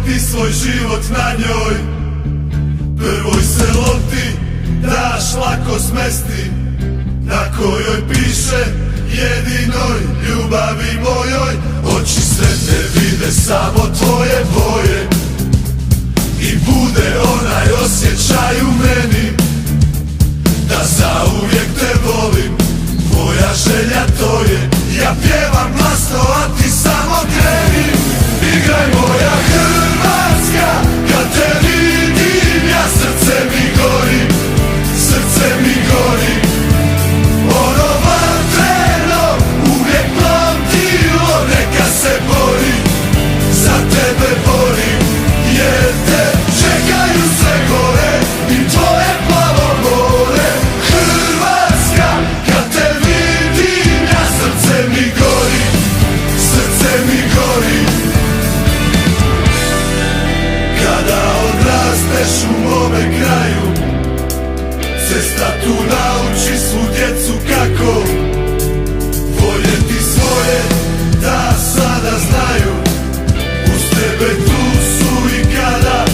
ti svoj život na njoj. Prvoj se lopti daš lako smesti, na kojoj piše jedinoj ljubavi mojoj. Oči sretne vide samo tvoje boje i bude onaj osjećaj u meni da zauvijek te volim. Moja želja to je, ja pjevam glasno, a ti samo kreni. Igraj moja Hrvatska, kad te vidim ja srce mi gori, srce mi gori. Ono vatreno uvijek plamtilo, neka se bori, za tebe borim, jer te čekaju sve gore i tvoje plavo more. Hrvatska, kad te vidim ja srce mi gori, srce mi gori. Kada odrasteš u mome kraju, cesta tu nauči svu djecu kako voljeti svoje, da sada znaju. Uz tebe tu su i kada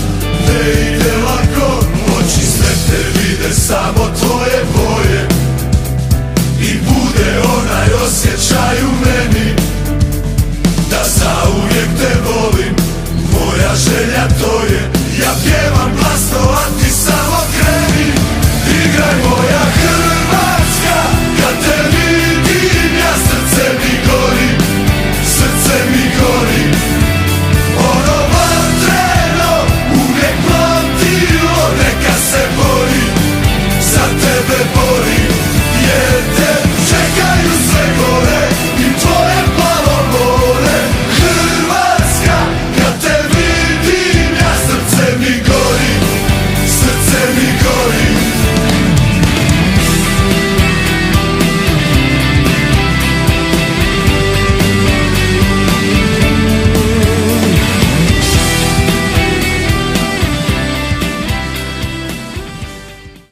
ne ide lako. Oči sretne vide samo tvoje boje i bude onaj osjećaj u meni da zauvijek te volim. Moja želja to je, ja pjevam glasno, a ti